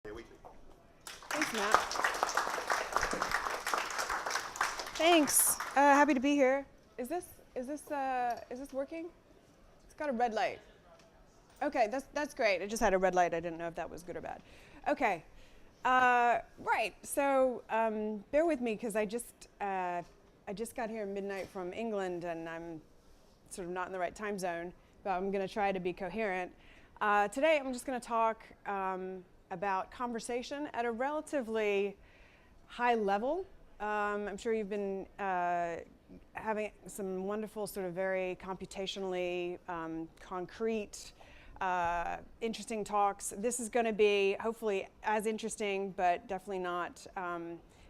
Thalia Wheatley. Thanks, Matt. Thanks. Happy to be here. Is this working? It's got a red light. Okay, that's great. It just had a red light. I didn't know if that was good or bad. Okay. Right. So bear with me because I just got here at midnight from England and I'm sort of not in the right time zone, but I'm going to try to be coherent. Today I'm just going to talk about conversation at a relatively high level. I'm sure you've been having some wonderful sort of very computationally concrete, interesting talks. This is going to be hopefully as interesting, but definitely not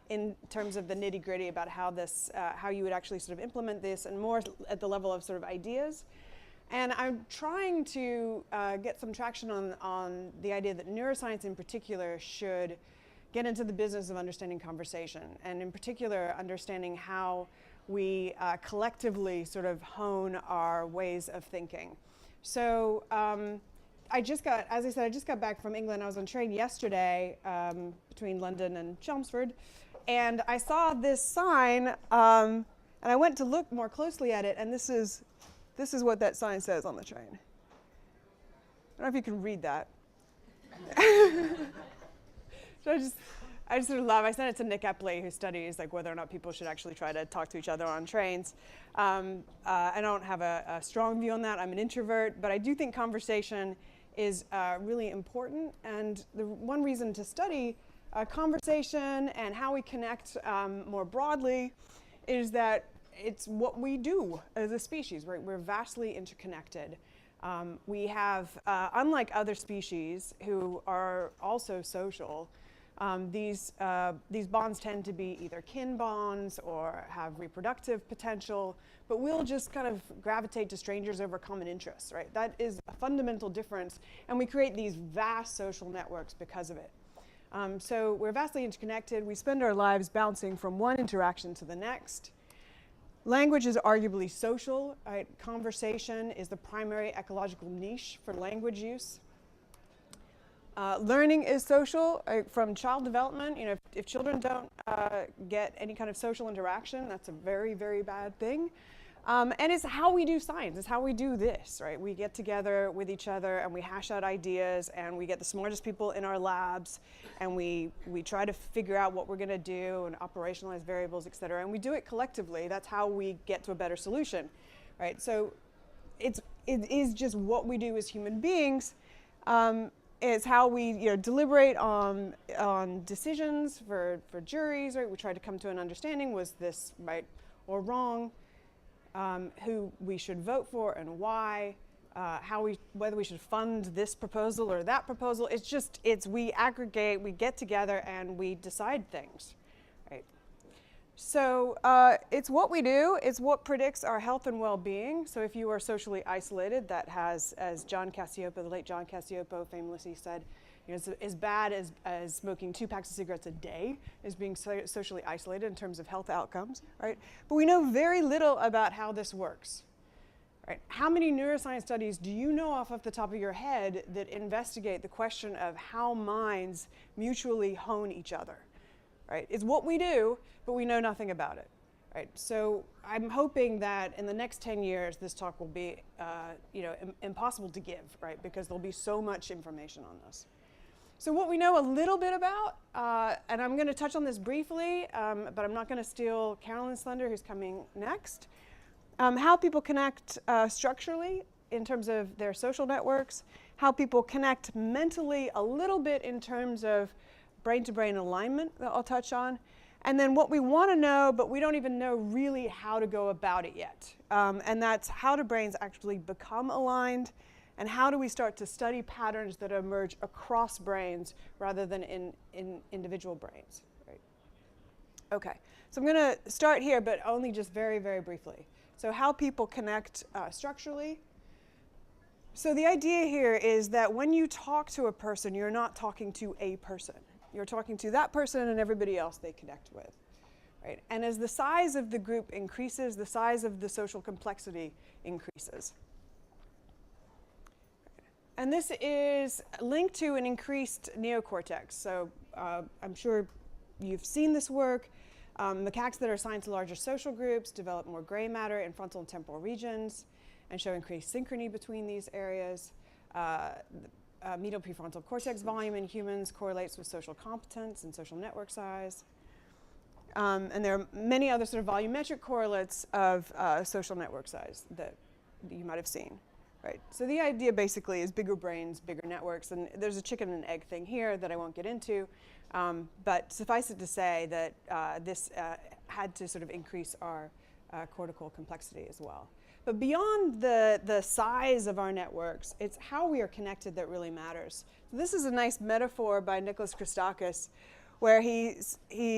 in terms of the nitty-gritty about how this, how you would actually sort of implement this, and more at the level of sort of ideas. And I'm trying to get some traction on the idea that neuroscience in particular should get into the business of understanding conversation, and in particular understanding how we collectively sort of hone our ways of thinking. So as I said, I just got back from England. I was on train yesterday between London and Chelmsford, and I saw this sign, and I went to look more closely at it, and this is what that sign says on the train. I don't know if you can read that. So I just sort of love. I sent it to Nick Epley, who studies like whether or not people should actually try to talk to each other on trains. I don't have a strong view on that. I'm an introvert, but I do think conversation is really important. And the one reason to study conversation and how we connect more broadly is that it's what we do as a species. We're vastly interconnected. We have, unlike other species who are also social, these bonds tend to be either kin bonds or have reproductive potential, but we'll just kind of gravitate to strangers over common interests, right? That is a fundamental difference, and we create these vast social networks because of it. So we're vastly interconnected. We spend our lives bouncing from one interaction to the next. Language is arguably social, right? Conversation is the primary ecological niche for language use. Learning is social, from child development. You know, if children don't get any kind of social interaction, that's a very, very bad thing. And it's how we do science. It's how we do this, right? We get together with each other and we hash out ideas, and we get the smartest people in our labs, and we try to figure out what we're going to do and operationalize variables, et cetera. And we do it collectively. That's how we get to a better solution, right? So it is just what we do as human beings. It's how we deliberate on decisions for juries, right? We try to come to an understanding, was this right or wrong? Who we should vote for and why, whether we should fund this proposal or that proposal. We aggregate, we get together, and we decide things, right? So it's what we do. It's what predicts our health and well-being. So if you are socially isolated, that has, as the late John Cacioppo famously said, it's as bad as smoking 2 packs of cigarettes a day is being socially isolated in terms of health outcomes, right? But we know very little about how this works, right? How many neuroscience studies do you know off the top of your head that investigate the question of how minds mutually hone each other, right? It's what we do, but we know nothing about it, right? So I'm hoping that in the next 10 years, this talk will be, impossible to give, right? Because there'll be so much information on this. So what we know a little bit about, and I'm going to touch on this briefly, but I'm not going to steal Carolyn's thunder, who's coming next. How people connect structurally in terms of their social networks, how people connect mentally a little bit in terms of brain-to-brain alignment that I'll touch on, and then what we want to know, but we don't even know really how to go about it yet. And that's how do brains actually become aligned, and how do we start to study patterns that emerge across brains rather than in individual brains, right? Okay, so I'm going to start here, but only just very, very briefly. So how people connect structurally. So the idea here is that when you talk to a person, you're not talking to a person. You're talking to that person and everybody else they connect with, right? And as the size of the group increases, the size of the social complexity increases. And this is linked to an increased neocortex. So I'm sure you've seen this work. Macaques that are assigned to larger social groups develop more gray matter in frontal and temporal regions and show increased synchrony between these areas. Medial prefrontal cortex volume in humans correlates with social competence and social network size. And there are many other sort of volumetric correlates of social network size that you might have seen. Right. So the idea basically is bigger brains, bigger networks, and there's a chicken and egg thing here that I won't get into, but suffice it to say that this had to sort of increase our cortical complexity as well. But beyond the size of our networks, it's how we are connected that really matters. So this is a nice metaphor by Nicholas Christakis, where he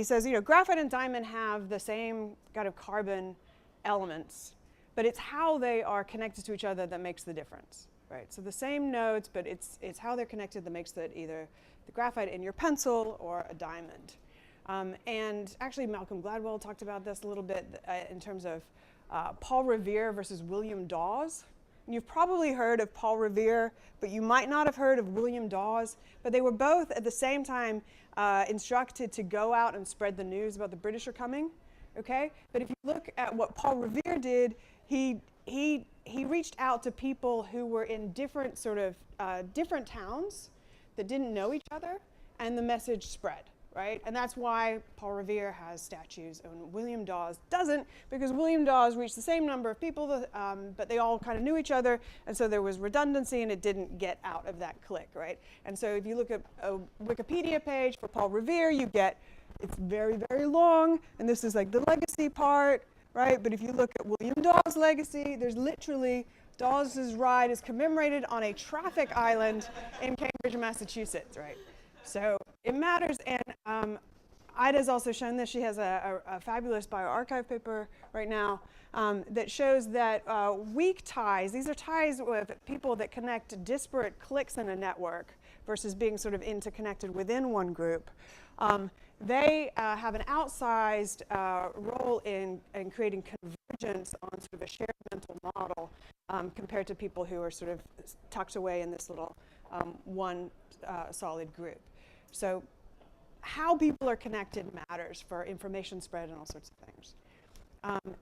says, graphite and diamond have the same kind of carbon elements, but it's how they are connected to each other that makes the difference, right? So the same nodes, but it's how they're connected that makes it either the graphite in your pencil or a diamond. And actually, Malcolm Gladwell talked about this a little bit in terms of Paul Revere versus William Dawes. And you've probably heard of Paul Revere, but you might not have heard of William Dawes. But they were both at the same time instructed to go out and spread the news about the British are coming. Okay? But if you look at what Paul Revere did, he reached out to people who were in different sort of different towns that didn't know each other, and the message spread, right? And that's why Paul Revere has statues and William Dawes doesn't, because William Dawes reached the same number of people, but they all kind of knew each other, and so there was redundancy, and it didn't get out of that clique, right? And so if you look at a Wikipedia page for Paul Revere, you get, it's very, very long, and this is like the legacy part, right? But if you look at William Dawes' legacy, there's literally Dawes' ride is commemorated on a traffic island in Cambridge, Massachusetts, right? So it matters, and Ida's also shown this. She has a fabulous bioarchive paper right now that shows that weak ties, these are ties with people that connect disparate cliques in a network versus being sort of interconnected within one group. They have an outsized role in creating convergence on sort of a shared mental model compared to people who are sort of tucked away in this little one solid group. So how people are connected matters for information spread and all sorts of things.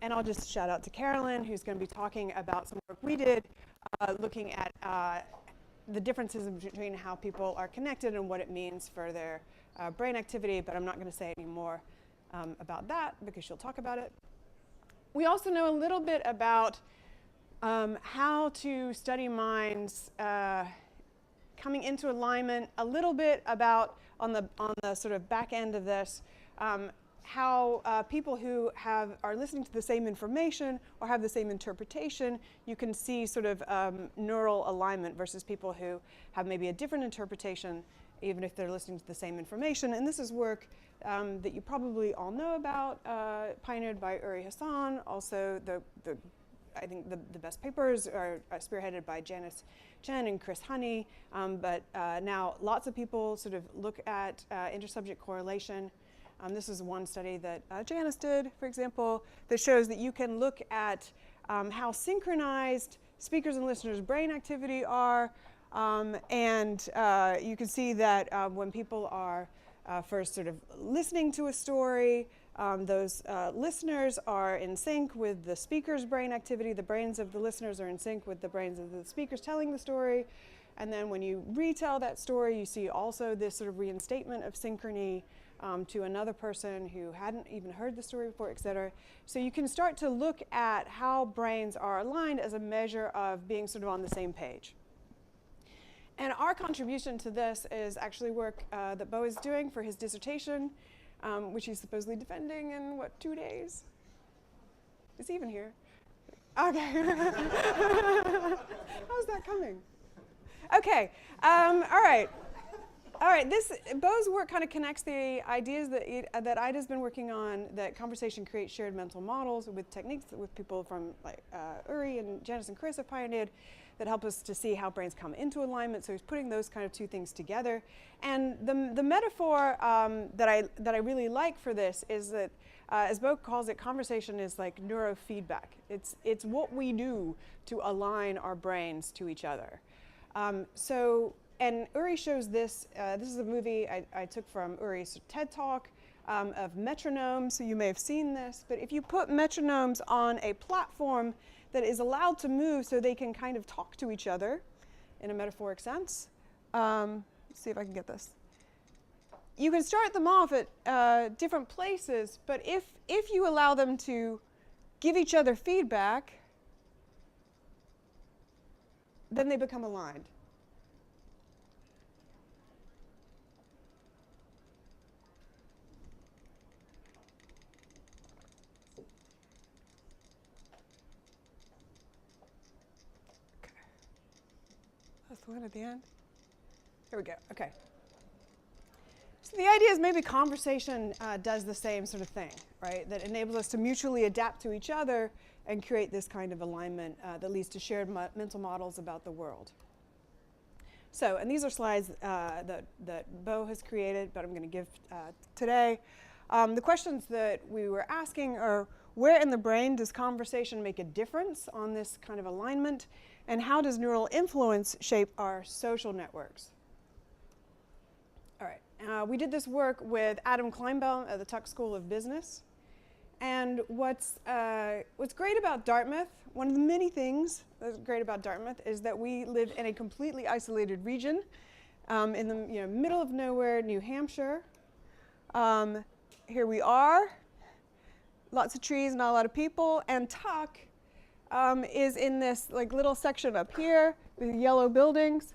And I'll just shout out to Carolyn, who's going to be talking about some work we did looking at the differences between how people are connected and what it means for their brain activity, but I'm not going to say any more about that because she'll talk about it. We also know a little bit about how to study minds coming into alignment, a little bit about, on the sort of back end of this, how people who are listening to the same information or have the same interpretation, you can see sort of neural alignment versus people who have maybe a different interpretation, even if they're listening to the same information. And this is work that you probably all know about, pioneered by Uri Hassan. Also, I think the best papers are spearheaded by Janice Chen and Chris Honey. But now lots of people sort of look at intersubject correlation. This is one study that Janice did, for example, that shows that you can look at how synchronized speakers and listeners' brain activity are. And you can see that when people are first sort of listening to a story, those listeners are in sync with the speaker's brain activity. The brains of the listeners are in sync with the brains of the speakers telling the story. And then when you retell that story, you see also this sort of reinstatement of synchrony to another person who hadn't even heard the story before, et cetera. So you can start to look at how brains are aligned as a measure of being sort of on the same page. And our contribution to this is actually work that Bo is doing for his dissertation, which he's supposedly defending in, 2 days? Is he even here? Okay. How's that coming? Okay, all right. All right, Bo's work kind of connects the ideas that Ida's been working on, that conversation creates shared mental models with techniques with people from like Uri and Janice and Chris have pioneered that help us to see how brains come into alignment. So he's putting those kind of two things together. And the metaphor that I really like for this is that, as Bo calls it, conversation is like neurofeedback. It's what we do to align our brains to each other. And Uri shows this. This is a movie I took from Uri's TED Talk of metronomes. So you may have seen this. But if you put metronomes on a platform that is allowed to move so they can kind of talk to each other in a metaphoric sense. Let's see if I can get this. You can start them off at different places, but if you allow them to give each other feedback, then they become aligned. Okay. That's the one at the end. Here we go. Okay. So the idea is maybe conversation does the same sort of thing, right? That enables us to mutually adapt to each other and create this kind of alignment that leads to shared mental models about the world. So, and these are slides that Bo has created, but I'm going to give today. The questions that we were asking are, where in the brain does conversation make a difference on this kind of alignment? And how does neural influence shape our social networks? All right, we did this work with Adam Kleinbaum at the Tuck School of Business. And what's great about Dartmouth, one of the many things that's great about Dartmouth is that we live in a completely isolated region in the middle of nowhere, New Hampshire. Here we are, lots of trees, not a lot of people, and Tuck is in this little section up here with yellow buildings.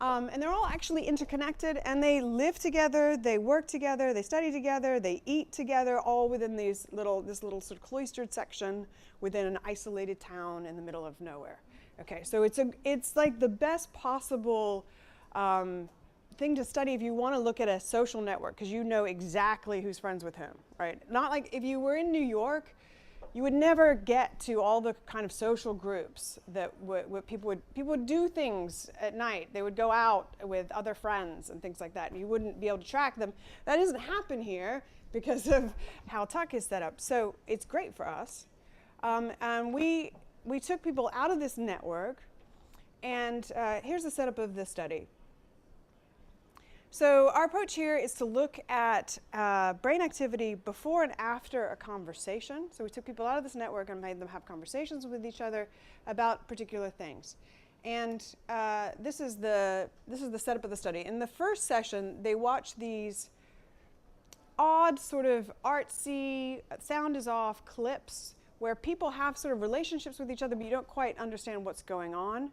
And they're all actually interconnected, and they live together, they work together, they study together, they eat together, all within this little sort of cloistered section within an isolated town in the middle of nowhere. Okay, so it's like the best possible thing to study if you want to look at a social network, because you know exactly who's friends with whom, right? Not like if you were in New York, you would never get to all the kind of social groups that people would do things at night. They would go out with other friends and things like that, and you wouldn't be able to track them. That doesn't happen here because of how Tuck is set up. So it's great for us. And we took people out of this network, and here's the setup of the study. So our approach here is to look at brain activity before and after a conversation. So we took people out of this network and made them have conversations with each other about particular things. And this is the setup of the study. In the first session, they watched these odd sort of artsy, sound is off clips where people have sort of relationships with each other, but you don't quite understand what's going on.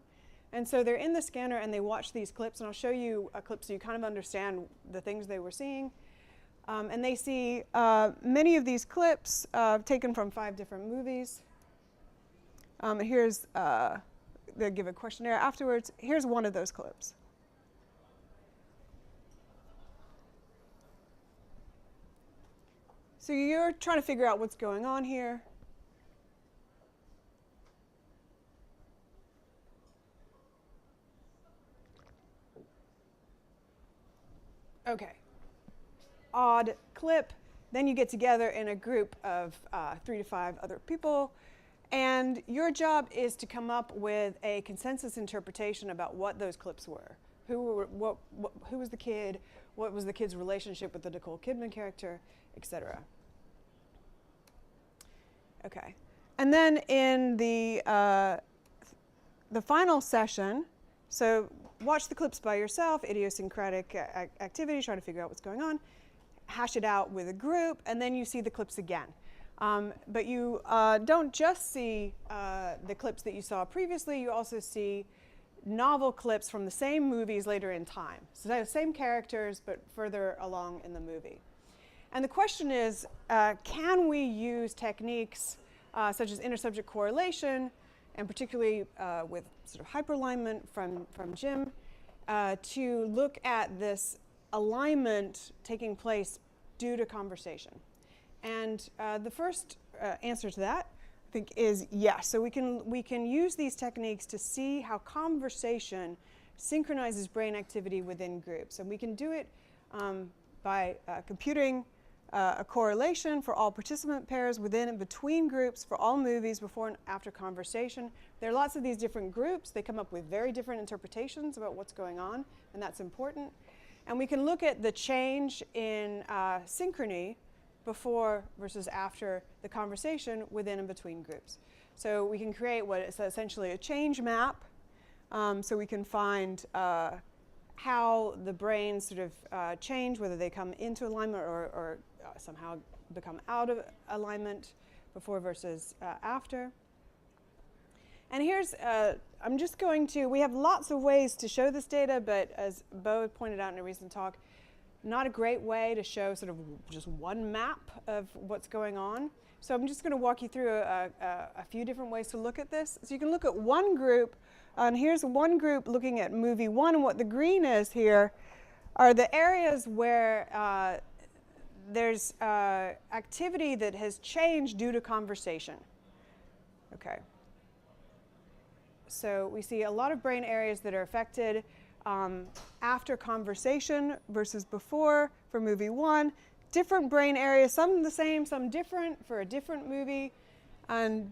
And so they're in the scanner and they watch these clips, and I'll show you a clip so you kind of understand the things they were seeing. And they see many of these clips taken from 5 different movies. Here's, they'll give a questionnaire afterwards. Here's one of those clips. So you're trying to figure out what's going on here. Okay, odd clip. Then you get together in a group of 3 to 5 other people, and your job is to come up with a consensus interpretation about what those clips were. Who was the kid? What was the kid's relationship with the Nicole Kidman character, etc. Okay, and then in the final session, so watch the clips by yourself, idiosyncratic activity, trying to figure out what's going on, hash it out with a group, and then you see the clips again. But you don't just see the clips that you saw previously, you also see novel clips from the same movies later in time. So they have the same characters, but further along in the movie. And the question is, can we use techniques such as inter-subject correlation, and particularly with sort of hyperalignment from Jim, to look at this alignment taking place due to conversation? And the first answer to that, I think, is yes. So we can use these techniques to see how conversation synchronizes brain activity within groups. And we can do it by computing a correlation for all participant pairs within and between groups for all movies before and after conversation. There are lots of these different groups. They come up with very different interpretations about what's going on, and that's important. And we can look at the change in synchrony before versus after the conversation within and between groups. So we can create what is essentially a change map. So we can find how the brains sort of change, whether they come into alignment or somehow become out of alignment before versus after. And here's, I'm just going to, we have lots of ways to show this data, but as Bo pointed out in a recent talk, not a great way to show sort of just one map of what's going on. So I'm just going to walk you through a few different ways to look at this. So you can look at one group, and here's one group looking at movie one, and what the green is here are the areas where there's activity that has changed due to conversation. Okay. So we see a lot of brain areas that are affected after conversation versus before for movie one. Different brain areas, some the same, some different for a different movie, and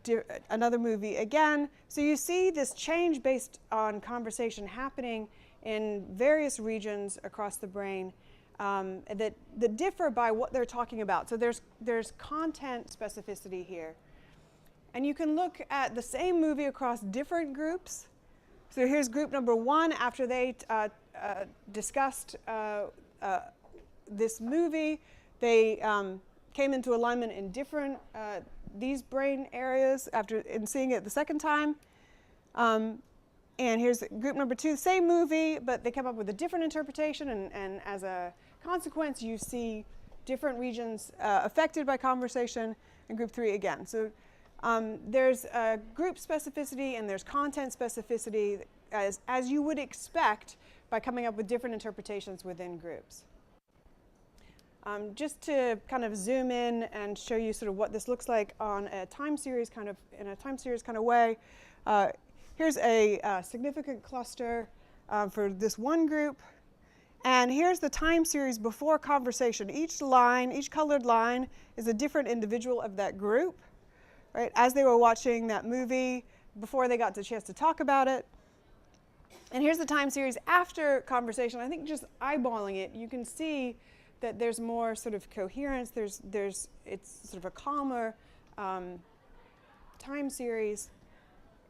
another movie again. So you see this change based on conversation happening in various regions across the brain that differ by what they're talking about. So there's content specificity here. And you can look at the same movie across different groups. So here's group number one. After they discussed this movie, they came into alignment in different these brain areas in seeing it the second time. And here's group number two, same movie, but they come up with a different interpretation, and as a consequence, you see different regions affected by conversation, and group three again. So there's group specificity and there's content specificity as you would expect by coming up with different interpretations within groups. Just to kind of zoom in and show you sort of what this looks like on a time series kind of way. Here's a significant cluster for this one group. And here's the time series before conversation. Each colored line is a different individual of that group, right? As they were watching that movie, before they got the chance to talk about it. And here's the time series after conversation. I think just eyeballing it, you can see that there's more sort of coherence. It's sort of a calmer time series.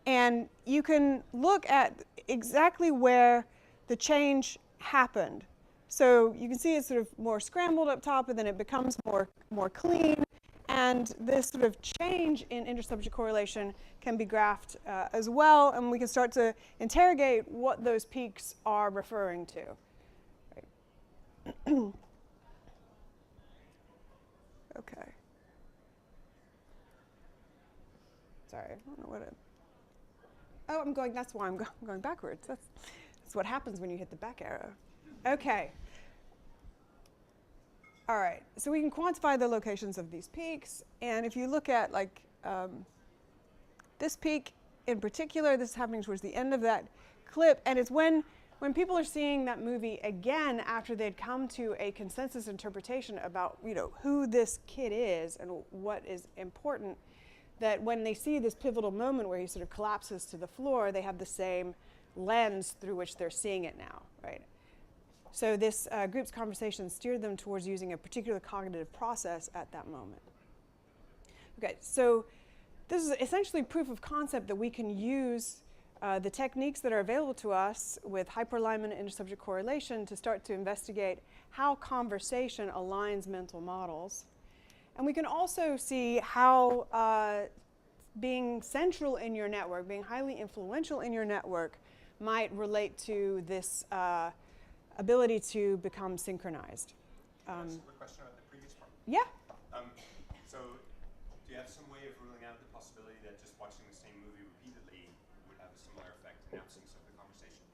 And you can look at exactly where the change happened. So you can see it's sort of more scrambled up top, and then it becomes more clean. And this sort of change in intersubject correlation can be graphed as well, and we can start to interrogate what those peaks are referring to. Right. Okay. Sorry, I don't know what it. Oh, that's why I'm going backwards. That's what happens when you hit the back arrow. Okay. All right, so we can quantify the locations of these peaks, and if you look at this peak in particular, this is happening towards the end of that clip, and it's when people are seeing that movie again after they'd come to a consensus interpretation about who this kid is and what is important, that when they see this pivotal moment where he sort of collapses to the floor, they have the same lens through which they're seeing it now, right? So this group's conversation steered them towards using a particular cognitive process at that moment. Okay, so this is essentially proof of concept that we can use the techniques that are available to us with hyperalignment and intersubject correlation to start to investigate how conversation aligns mental models. And we can also see how being central in your network, being highly influential in your network, might relate to this ability to become synchronized. Can I ask a quick question about the previous part? Yeah. So do you have some way of ruling out the possibility that just watching the same movie repeatedly would have a similar effect in absence of the conversation?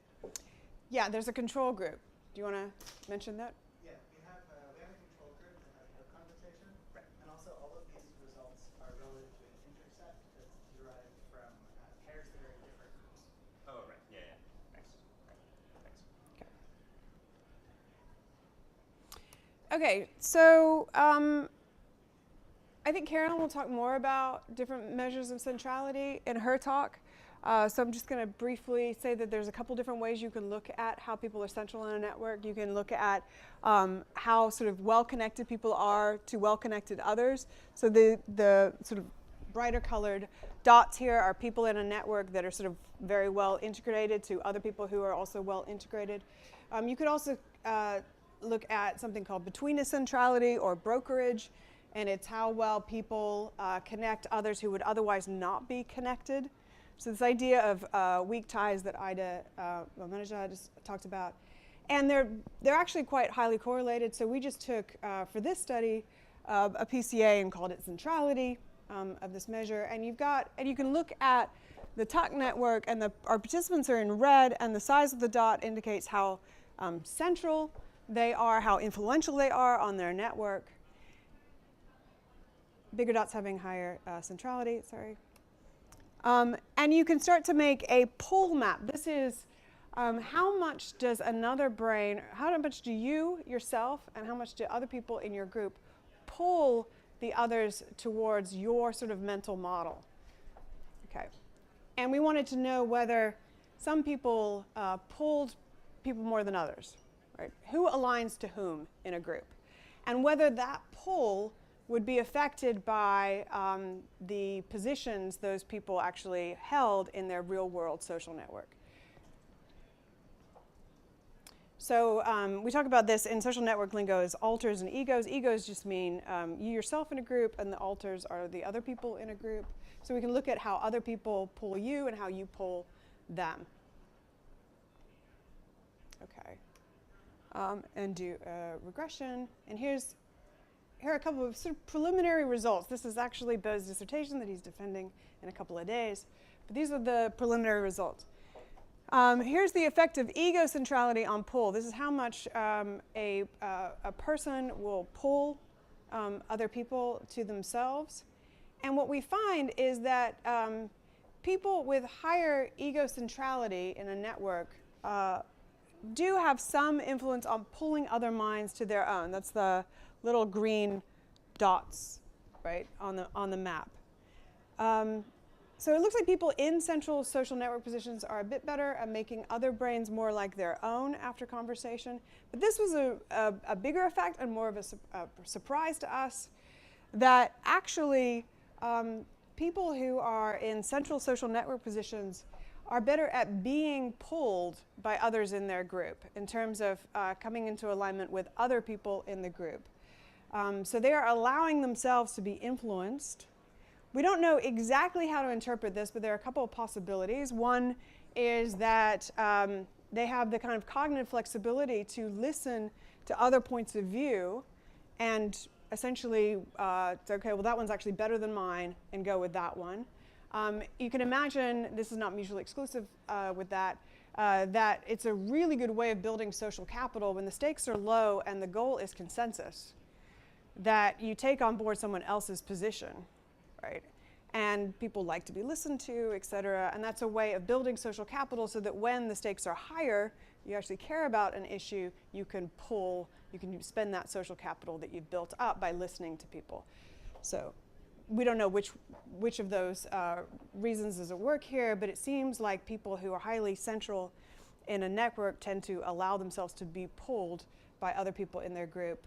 Yeah, there's a control group. Do you want to mention that? Yeah, we have a control group that has no conversation, right. And also all of these results are relative to an intercept that's derived from pairs that are in different groups. Oh, right. Yeah. Thanks. Okay. Thanks. Okay. Okay, so I think Carolyn will talk more about different measures of centrality in her talk. So I'm just going to briefly say that there's a couple different ways you can look at how people are central in a network. You can look at how sort of well-connected people are to well-connected others. So the sort of brighter colored dots here are people in a network that are sort of very well integrated to other people who are also well integrated. You could also look at something called betweenness centrality or brokerage, and it's how well people connect others who would otherwise not be connected. So this idea of weak ties that Ida Maneja just talked about, and they're actually quite highly correlated. So we just took for this study a PCA and called it centrality of this measure, and you can look at the tuck network, and our participants are in red, and the size of the dot indicates how central they are, how influential they are on their network. Bigger dots having higher centrality, sorry. And you can start to make a pull map. This is how much does another brain, how much do you yourself and how much do other people in your group pull the others towards your sort of mental model? Okay. And we wanted to know whether some people pulled people more than others, right? Who aligns to whom in a group? And whether that pull would be affected by the positions those people actually held in their real-world social network. So we talk about this in social network lingo as alters and egos. Egos just mean you yourself in a group, and the alters are the other people in a group. So we can look at how other people pull you and how you pull them. Okay. And do regression. And here are a couple of sort of preliminary results. This is actually Beau's dissertation that he's defending in a couple of days. But these are the preliminary results. Here's the effect of ego centrality on pull. This is how much a person will pull other people to themselves. And what we find is that people with higher ego centrality in a network do have some influence on pulling other minds to their own. That's the little green dots, right, on the map. So it looks like people in central social network positions are a bit better at making other brains more like their own after conversation. But this was a bigger effect and more of a surprise to us, that actually people who are in central social network positions are better at being pulled by others in their group in terms of coming into alignment with other people in the group. So they are allowing themselves to be influenced. We don't know exactly how to interpret this, but there are a couple of possibilities. One is that they have the kind of cognitive flexibility to listen to other points of view and essentially say, okay, well, that one's actually better than mine, and go with that one. You can imagine, this is not mutually exclusive with that, that it's a really good way of building social capital when the stakes are low and the goal is consensus, that you take on board someone else's position, right? And people like to be listened to, et cetera. And that's a way of building social capital so that when the stakes are higher, you actually care about an issue, you can spend that social capital that you've built up by listening to people. So we don't know which of those reasons is at work here, but it seems like people who are highly central in a network tend to allow themselves to be pulled by other people in their group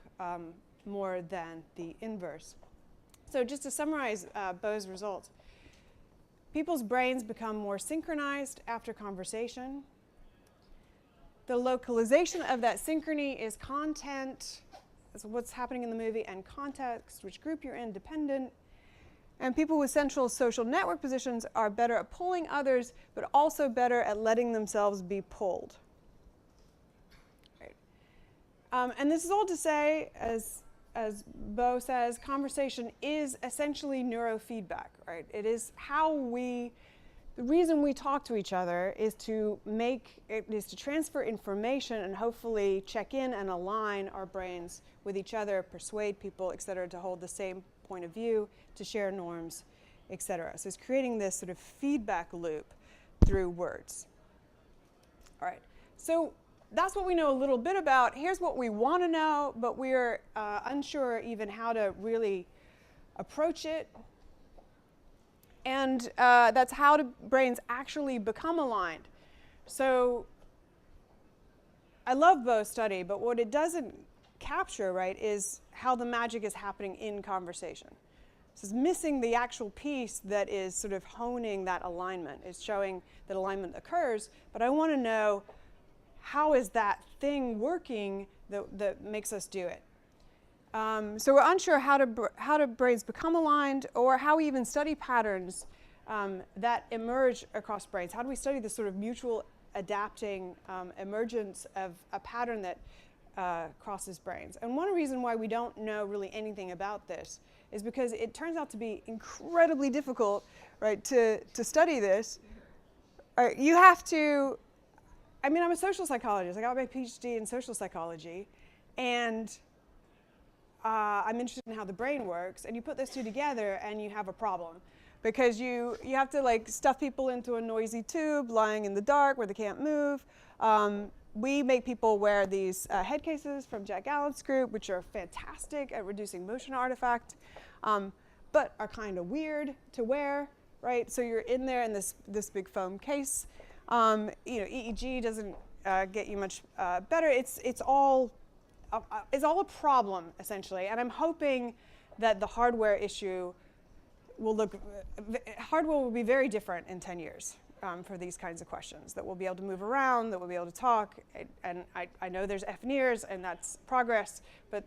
more than the inverse. So just to summarize Beau's results, people's brains become more synchronized after conversation. The localization of that synchrony is content, so what's happening in the movie, and context, which group you're in, dependent. And people with central social network positions are better at pulling others, but also better at letting themselves be pulled. Right. And this is all to say, as Beau says, conversation is essentially neurofeedback, right? It is the reason we talk to each other is to transfer information and hopefully check in and align our brains with each other, persuade people, et cetera, to hold the same point of view, to share norms, et cetera. So it's creating this sort of feedback loop through words. All right, so that's what we know a little bit about. Here's what we want to know, but we're unsure even how to really approach it. And that's how do brains actually become aligned. So I love Bo's study, but what it doesn't capture, right, is how the magic is happening in conversation. So it's missing the actual piece that is sort of honing that alignment. It's showing that alignment occurs, but I want to know how is that thing working that makes us do it. So we're unsure how do brains become aligned, or how we even study patterns that emerge across brains. How do we study this sort of mutual adapting emergence of a pattern that crosses brains? And one reason why we don't know really anything about this is because it turns out to be incredibly difficult, right, to study this. You have to, I mean, I'm a social psychologist. I got my PhD in social psychology, and I'm interested in how the brain works, and you put those two together and you have a problem, because you have to like stuff people into a noisy tube lying in the dark where they can't move. We make people wear these head cases from Jack Gallant's group, which are fantastic at reducing motion artifact, but are kind of weird to wear, right? So you're in there in this big foam case. EEG doesn't get you much better. It's all a problem, essentially. And I'm hoping that the hardware issue hardware will be very different in 10 years for these kinds of questions, that we'll be able to move around, that we'll be able to talk. And I know there's FNIRS, and that's progress, but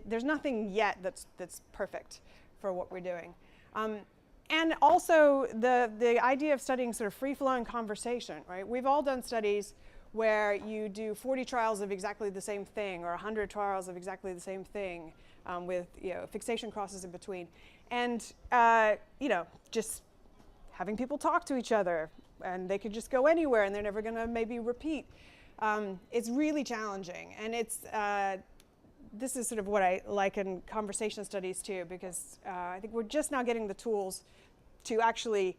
there's nothing yet that's perfect for what we're doing. And also the idea of studying sort of free-flowing conversation, right? We've all done studies where you do 40 trials of exactly the same thing, or 100 trials of exactly the same thing, with fixation crosses in between. And just having people talk to each other, and they could just go anywhere and they're never going to maybe repeat. It's really challenging, and this is sort of what I like in conversation studies too, because I think we're just now getting the tools to actually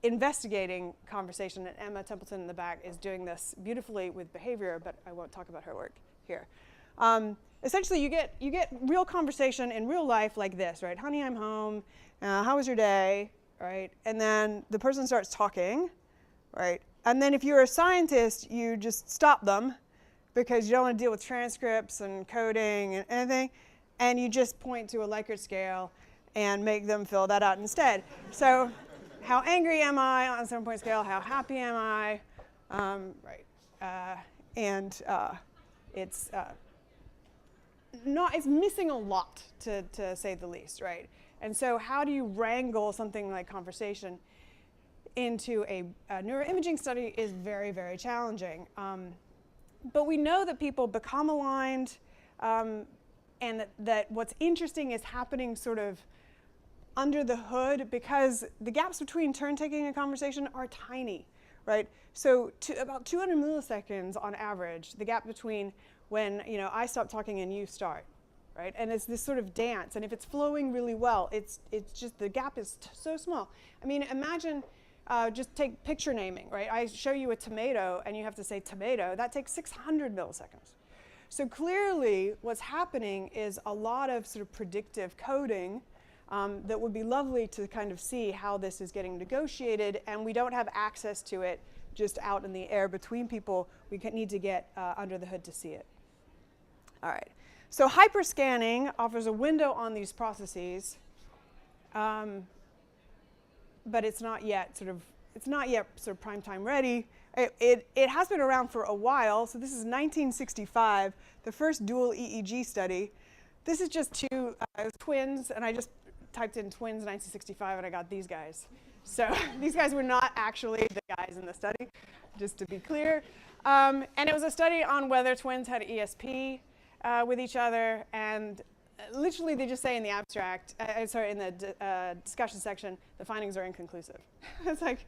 investigating conversation, and Emma Templeton in the back is doing this beautifully with behavior, but I won't talk about her work here. Essentially, you get real conversation in real life like this, right? Honey, I'm home. How was your day? Right? And then the person starts talking, right? And then if you're a scientist, you just stop them because you don't want to deal with transcripts and coding and anything, and you just point to a Likert scale and make them fill that out instead. So how angry am I on a 7-point scale? How happy am I? It's missing a lot, to say the least, right? And so how do you wrangle something like conversation into a neuroimaging study is very, very challenging. But we know that people become aligned, and that what's interesting is happening sort of under the hood, because the gaps between turn-taking and conversation are tiny, right? So about 200 milliseconds on average, the gap between when I stop talking and you start, right? And it's this sort of dance, and if it's flowing really well, it's just the gap is so small. I mean, imagine just take picture naming, right? I show you a tomato, and you have to say tomato. That takes 600 milliseconds. So clearly, what's happening is a lot of sort of predictive coding that would be lovely to kind of see how this is getting negotiated, and we don't have access to it just out in the air between people. We need to get under the hood to see it. All right. So hyperscanning offers a window on these processes, but it's not yet sort of prime time ready. It has been around for a while. So this is 1965, the first dual EEG study. This is just two twins, and I just typed in twins 1965, and I got these guys. So these guys were not actually the guys in the study, just to be clear. And it was a study on whether twins had ESP with each other, and literally they just say in the abstract, in the discussion section, the findings are inconclusive. It's like,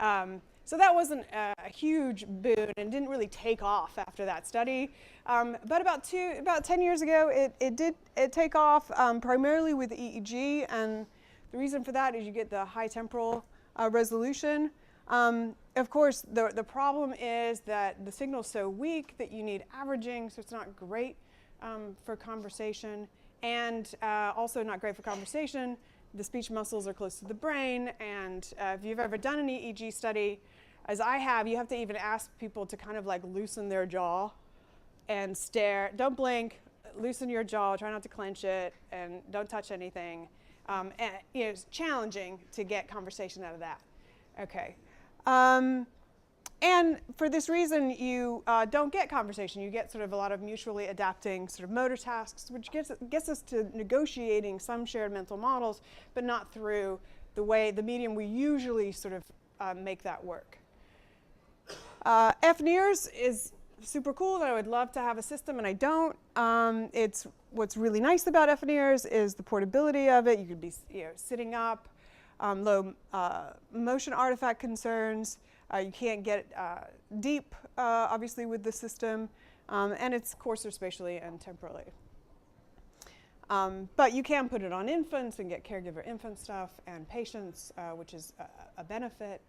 so that wasn't a huge boon and didn't really take off after that study. But about 10 years ago, it did take off, primarily with EEG, and the reason for that is you get the high temporal resolution. of course, the problem is that the signal's so weak that you need averaging, so it's not great for conversation, and also not great for conversation. The speech muscles are close to the brain, and if you've ever done an EEG study, as I have, you have to even ask people to kind of like loosen their jaw and stare. Don't blink, loosen your jaw, try not to clench it, and don't touch anything. And it's challenging to get conversation out of that. Okay. And for this reason, you don't get conversation. You get sort of a lot of mutually adapting sort of motor tasks, which gets us to negotiating some shared mental models, but not through the medium we usually sort of make that work. FNIRS is super cool, and I would love to have a system, and I don't. What's really nice about FNIRS is the portability of it. You could be sitting up, low motion artifact concerns. You can't get deep, obviously, with the system, and it's coarser spatially and temporally. But you can put it on infants and get caregiver infant stuff and patients, which is a benefit.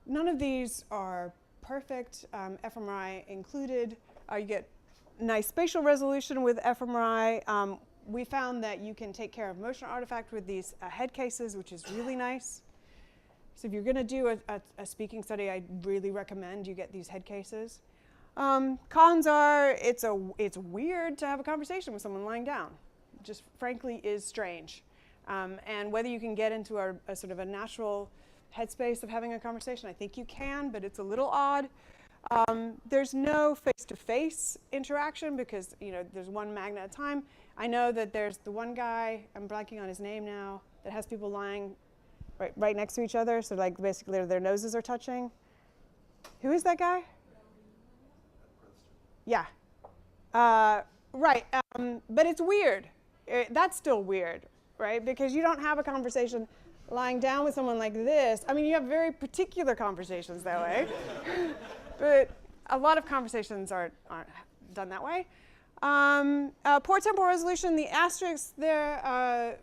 None of these are perfect, fMRI included. You get nice spatial resolution with fMRI. We found that you can take care of motion artifact with these head cases, which is really nice. So if you're going to do a speaking study, I really recommend you get these head cases. Cons are it's weird to have a conversation with someone lying down. It just frankly is strange. And whether you can get into a sort of a natural headspace of having a conversation, I think you can, but it's a little odd. There's no face-to-face interaction because there's one magnet at a time. I know that there's the one guy, I'm blanking on his name now, that has people lying right next to each other, so like basically their noses are touching. Who is that guy? Yeah. Right, but it's weird. That's still weird, right? Because you don't have a conversation lying down with someone like this. I mean, you have very particular conversations that way, but a lot of conversations aren't done that way. Poor temporal resolution, the asterisk there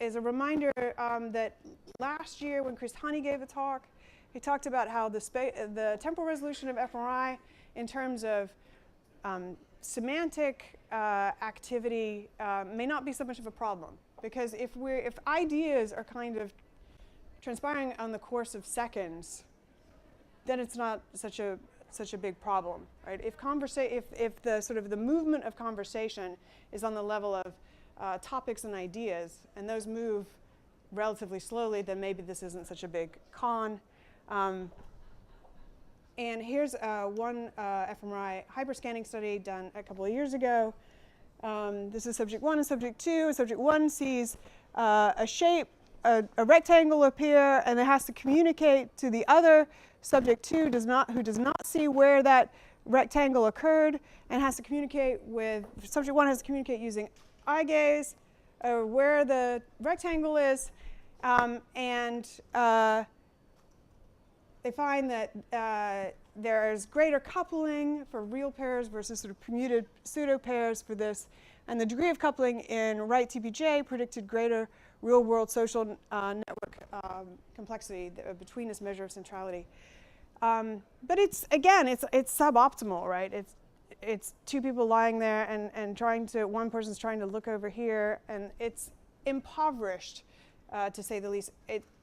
is a reminder that last year when Chris Honey gave a talk, he talked about how the temporal resolution of fMRI in terms of semantic activity may not be so much of a problem. Because if ideas are kind of transpiring on the course of seconds, then it's not such a big problem, right? If the sort of the movement of conversation is on the level of topics and ideas, and those move relatively slowly, then maybe this isn't such a big con. And here's one fMRI hyperscanning study done a couple of years ago. This is subject 1 and subject 2. Subject 1 sees a shape, a rectangle appear, and it has to communicate to the other. Subject 2 who does not see where that rectangle occurred, and has to communicate with, subject 1 has to communicate using eye gaze where the rectangle is, and they find that there's greater coupling for real pairs versus sort of permuted pseudo pairs for this, and the degree of coupling in right TPJ predicted greater real-world social network complexity between this measure of centrality. But it's suboptimal, right? It's two people lying there and one person's trying to look over here, and it's impoverished, to say the least.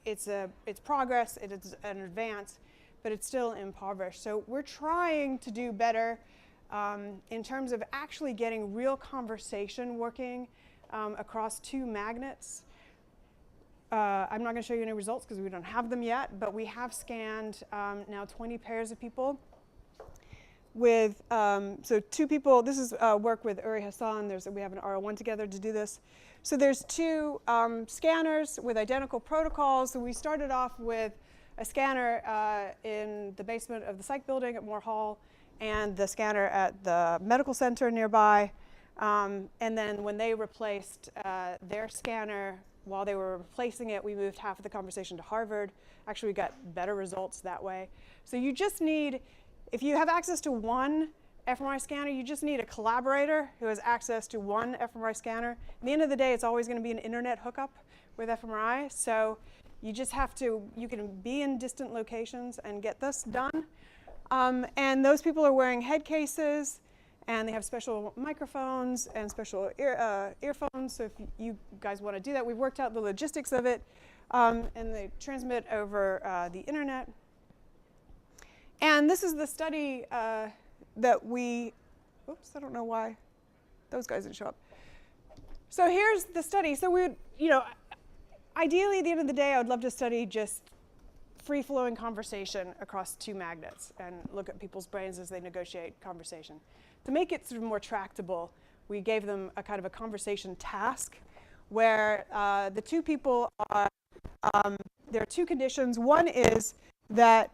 It's progress, it's an advance, but it's still impoverished. So we're trying to do better in terms of actually getting real conversation working across two magnets. I'm not going to show you any results because we don't have them yet, but we have scanned now 20 pairs of people with, so two people. This is work with Uri Hassan. We have an R01 together to do this. So there's two scanners with identical protocols. So we started off with a scanner in the basement of the psych building at Moore Hall and the scanner at the medical center nearby. And then when they replaced their scanner, while they were replacing it, we moved half of the conversation to Harvard. Actually, we got better results that way. So you just need, if you have access to one fMRI scanner, you just need a collaborator who has access to one fMRI scanner. At the end of the day, it's always going to be an internet hookup with fMRI, so you just have to, you can be in distant locations and get this done. And those people are wearing head cases, and they have special microphones and special earphones, so if you guys want to do that, we've worked out the logistics of it, and they transmit over the internet. And this is the study that we, oops, I don't know why those guys didn't show up. So here's the study. So we would, ideally at the end of the day, I would love to study just free-flowing conversation across two magnets and look at people's brains as they negotiate conversation. To make it sort of more tractable, we gave them a kind of a conversation task where the two people are, there are two conditions. One is that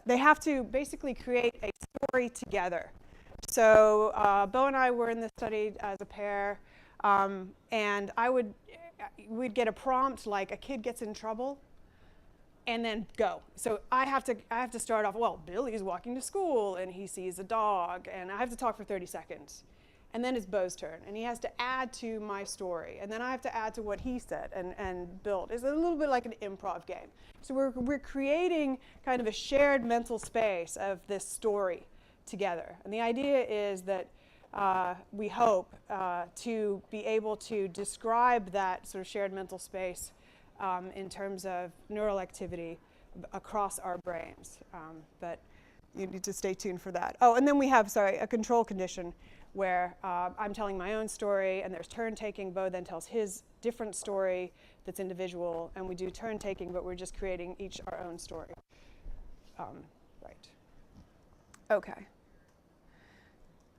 they have to basically create a story together. So Bo and I were in this study as a pair, and we'd get a prompt like a kid gets in trouble, and then go. So I have to start off, well, Billy's walking to school and he sees a dog, and I have to talk for 30 seconds. And then it's Bo's turn, and he has to add to my story, and then I have to add to what he said and build. It's a little bit like an improv game. So we're creating kind of a shared mental space of this story together. And the idea is that we hope to be able to describe that sort of shared mental space in terms of neural activity across our brains. But you need to stay tuned for that. Oh, and then we have, a control condition where I'm telling my own story, and there's turn taking. Bo then tells his different story that's individual, and we do turn taking, but we're just creating each our own story. Right. Okay.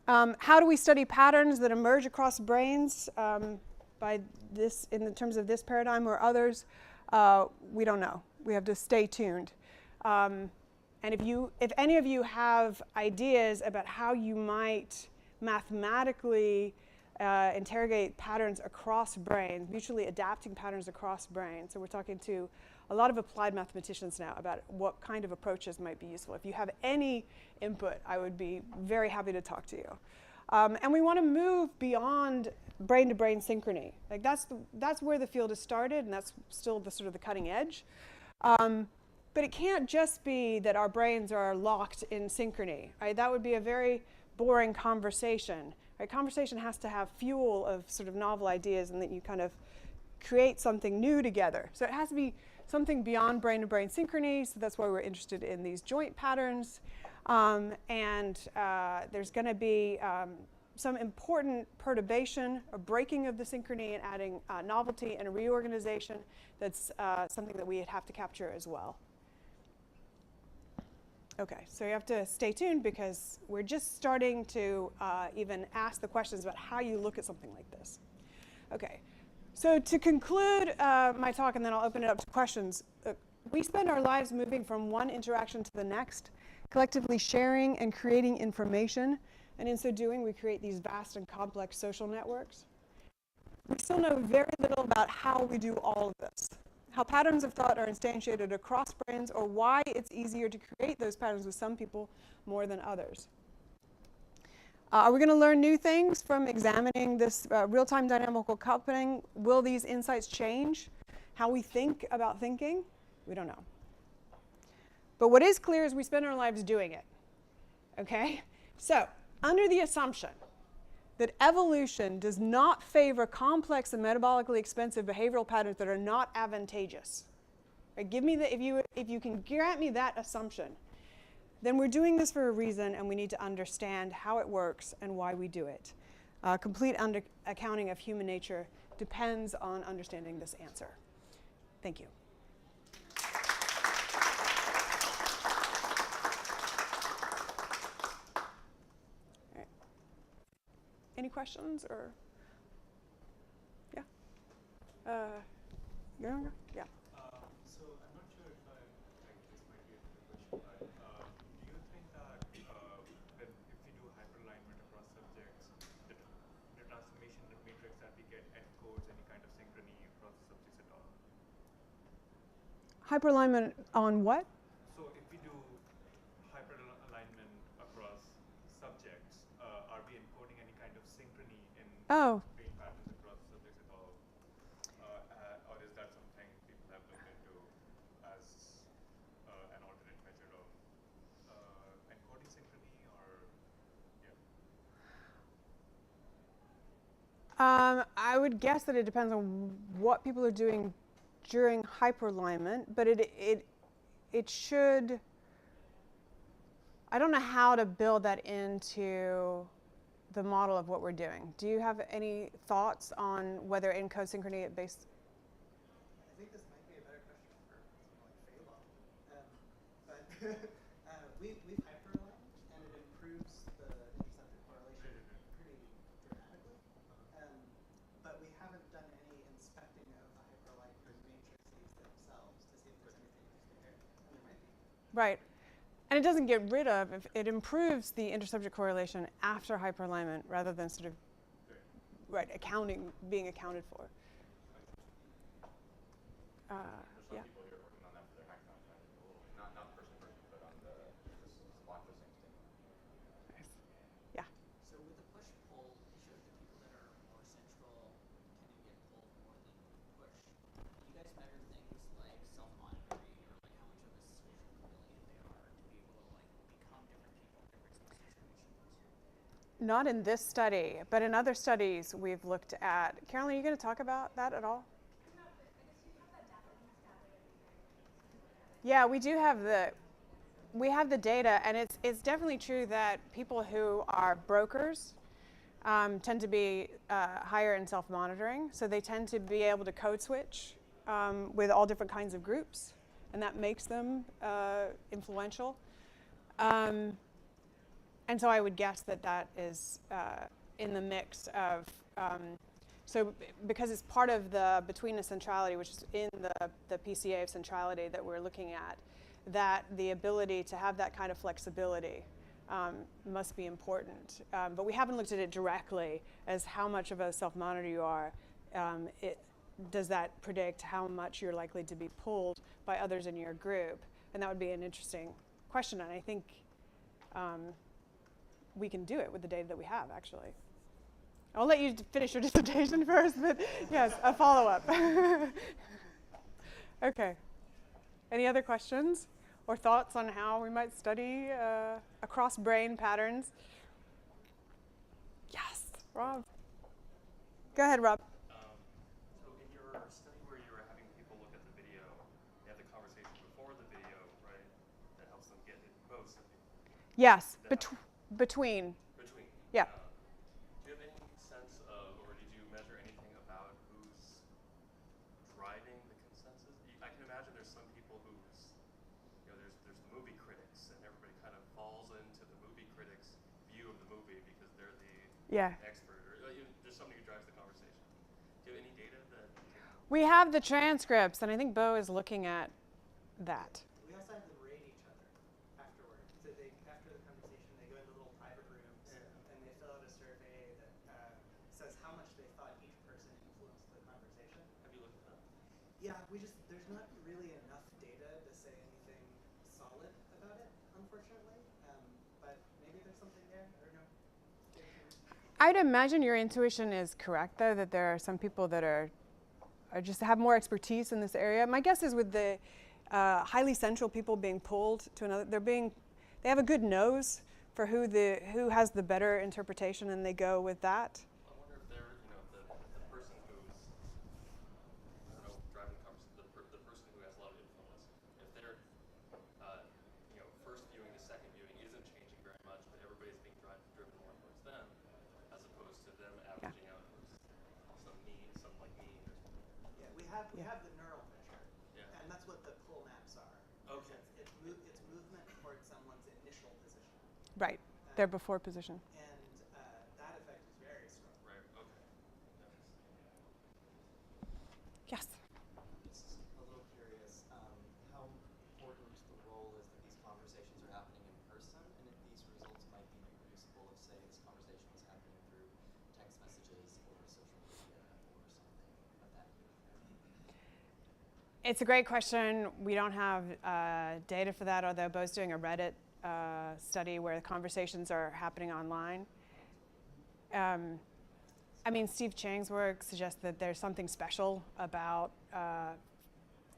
How do we study patterns that emerge across brains by this, in terms of this paradigm or others? We don't know. We have to stay tuned. And if any of you have ideas about how you might mathematically interrogate patterns across brains, mutually adapting patterns across brains. So we're talking to a lot of applied mathematicians now about what kind of approaches might be useful. If you have any input, I would be very happy to talk to you. And we want to move beyond brain-to-brain synchrony. Like that's where the field has started, and that's still the sort of the cutting edge. But it can't just be that our brains are locked in synchrony. Right? That would be a very boring conversation. Right? Conversation has to have fuel of sort of novel ideas, and that you kind of create something new together. So it has to be something beyond brain-to-brain synchrony. So that's why we're interested in these joint patterns. There's going to be some important perturbation or breaking of the synchrony and adding novelty and a reorganization. That's something that we'd have to capture as well. Okay, so you have to stay tuned because we're just starting to even ask the questions about how you look at something like this. Okay, so to conclude my talk, and then I'll open it up to questions, we spend our lives moving from one interaction to the next, collectively sharing and creating information, and in so doing, we create these vast and complex social networks. We still know very little about how we do all of this, how patterns of thought are instantiated across brains, or why it's easier to create those patterns with some people more than others. Are we going to learn new things from examining this real-time dynamical coupling? Will these insights change how we think about thinking? We don't know. But what is clear is we spend our lives doing it. Okay? So, under the assumption that evolution does not favor complex and metabolically expensive behavioral patterns that are not advantageous. Right? Give me the, if you can grant me that assumption, then we're doing this for a reason, and we need to understand how it works and why we do it. Complete accounting of human nature depends on understanding this answer. Thank you. Any questions or? Yeah. Yeah. So I'm not sure if this might be a question, but do you think that if we do hyperalignment across subjects, the transformation matrix that we get encodes any kind of synchrony across the subjects at all? Hyperalignment on what? So if we do hyperalignment across subjects, Oh, brain patterns across subjects at all, or is that something people have looked into as an alternate measure of encoding synchrony, or yeah? I would guess that it depends on what people are doing during hyperalignment, but it should. I don't know how to build that into the model of what we're doing. Do you have any thoughts on whether encode synchrony at base? I think this might be a better question for someone like Phalo. But we've hyperaligned, and it improves the interceptor correlation pretty dramatically. But we haven't done any inspecting of the hyperaligned matrices themselves to see if there's anything interesting there, and there might be. Right. And it doesn't get rid of, it improves the inter-subject correlation after hyperalignment rather than sort of, being accounted for. There's some Yeah. people here working on that for their hackathon, not person, but on the block those things thing. Nice. Yeah. So with the push-pull, it shows the people that are more central tend to get pulled more than push. Do you guys measure things like self-monitoring, or like how much of a social chameleon they are to be able to like become different people in different social situations? Not in this study, but in other studies we've looked at. Carolyn, are you going to talk about that at all? Yeah, we do have the data, and it's definitely true that people who are brokers tend to be higher in self-monitoring, so they tend to be able to code switch with all different kinds of groups, and that makes them influential. And so I would guess that that is in the mix of, so because it's part of the betweenness centrality, which is in the PCA of centrality that we're looking at, that the ability to have that kind of flexibility must be important. But we haven't looked at it directly as how much of a self-monitor you are. Does that predict how much you're likely to be pulled by others in your group? And that would be an interesting question, and I think we can do it with the data that we have, actually. I'll let you finish your dissertation first, but yes, a follow-up. Okay. Any other questions or thoughts on how we might study across brain patterns? Yes, Rob. Go ahead, Rob. So in your study where you were having people look at the video, you had the conversation before the video, right? That helps them get it post. Yes, between. Between. Yeah. Do you have any sense of, or did you measure anything about who's driving the consensus? I can imagine there's some people who's, there's the movie critics, and everybody kind of falls into the movie critics' view of the movie because they're the expert, or there's somebody who drives the conversation. Do you have any data that? We have the transcripts, and I think Bo is looking at that. We also have them rate each other afterward. So after the conversation, they go into little private rooms and they fill out a survey that says how much they thought each person influenced the conversation. Have you looked at that? Yeah, there's not really enough data to say anything solid about it, unfortunately. But maybe there's something there. I don't know. I'd imagine your intuition is correct, though, that there are some people that are just have more expertise in this area. My guess is with the highly central people being pulled to another, they have a good nose for who has the better interpretation, and they go with that. I wonder if they're, the person who's, driving the conversation, the person who has a lot of influence, if they're, first viewing to second viewing isn't changing very much, but everybody's being driven more towards them, as opposed to them averaging out towards some me or something. Yeah, we have the neural measure, and that's what the pull maps are. Okay. It's movement towards someone's initial position. Right, their before position. And that effect is very strong. Right, okay. Yes. Just a little curious, how important the role is that these conversations are happening in person, and if these results might be reproducible if, say, this conversation was happening through text messages or social media or something of that nature. It's a great question. We don't have data for that, although Bo's doing a Reddit study where the conversations are happening online. I I mean, Steve Chang's work suggests that there's something special about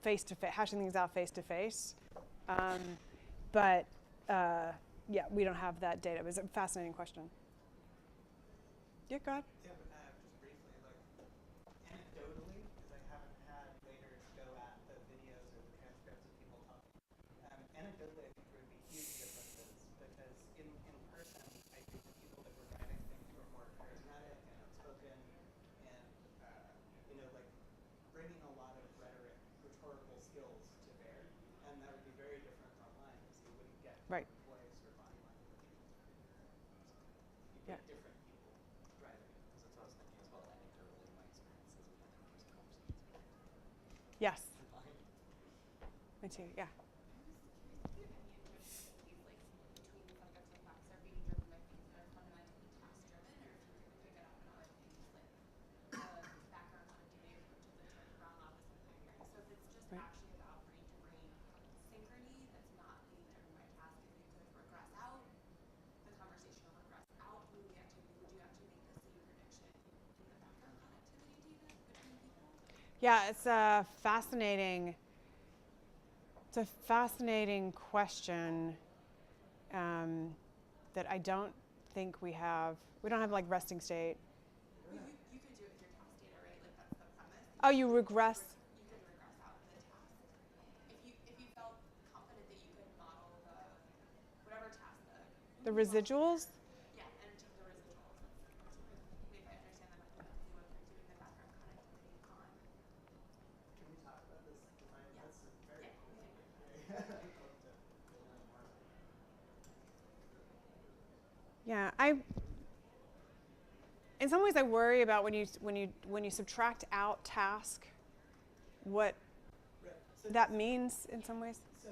face-to-face, hashing things out face-to-face. But yeah, we don't have that data. It was a fascinating question. Yeah, go ahead. Yeah, but just briefly, like anecdotally, because I haven't had waiters go at the videos or the transcripts of people talking. Anecdotally, I think there would be huge differences because in person, I think the people that were driving things were more charismatic and outspoken, and like bringing a lot of rhetoric, rhetorical skills to bear, and that would be very different online because you wouldn't get Right. voice or body language. You Yeah. get different people driving. That's what I was thinking as well. Anecdotally, my experiences with in-person conversations. Yes. Fine. Me too. Yeah. Yeah, it's a fascinating question that I don't think we have. We don't have like resting state. Well, you could do it with your task data, right? Like that's the premise. Oh, you regress. You could regress out the task. If you felt confident that you could model whatever task The residuals? Yeah, and take the residuals. If I understand that fundamentally, what you're doing the background connectivity on. Can we talk about this design? Yeah. That's very Yeah. cool. I'd love to learn more. Yeah, in some ways I worry about when you subtract out task, what Right. So that means in some ways. So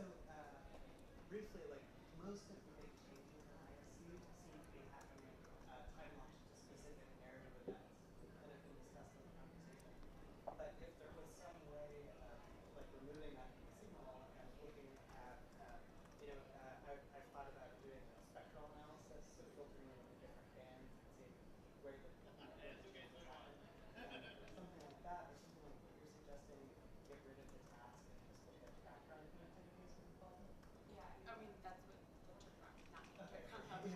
briefly, like most of the big changes in ISC seem to be happening tied not to specific narrative events that have been discussed in the conversation. But if there was some way of like removing that from the signal and looking at, I've thought about doing a spectral analysis, so filtering it into different bands and seeing where the changes happen. Something like that, or something like what you're suggesting, get rid of the task and just look at background connectivity, as we call it. Yeah, I mean that's what the turnaround, not the Okay. turnaround.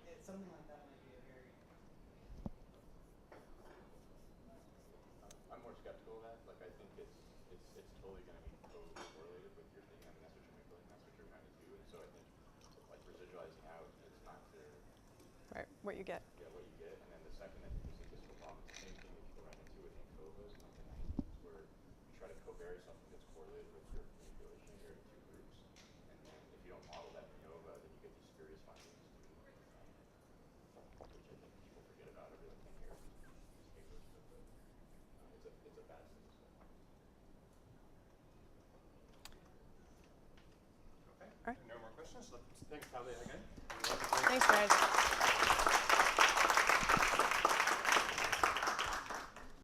It's something like that might be a very. I'm more skeptical of that. Like I think it's totally going to be correlated with your thinking. I mean, that's what you're manipulating. That's what you're trying to do. And so I think like residualizing out, it's not clear. Right, what you get. Yeah, what you get. And then the second, I think the statistical problem is the same thing that people run into with ANCOVAs and the 90s, where you try to covariate something that's correlated with your manipulation here in two groups. And then if you don't model that in ANOVA, then you get these spurious findings, which I think people forget about every like 10 years. These papers, but it's a bad thing. Okay. All right. No more questions. Thanks, Thalia, again. Thanks, guys.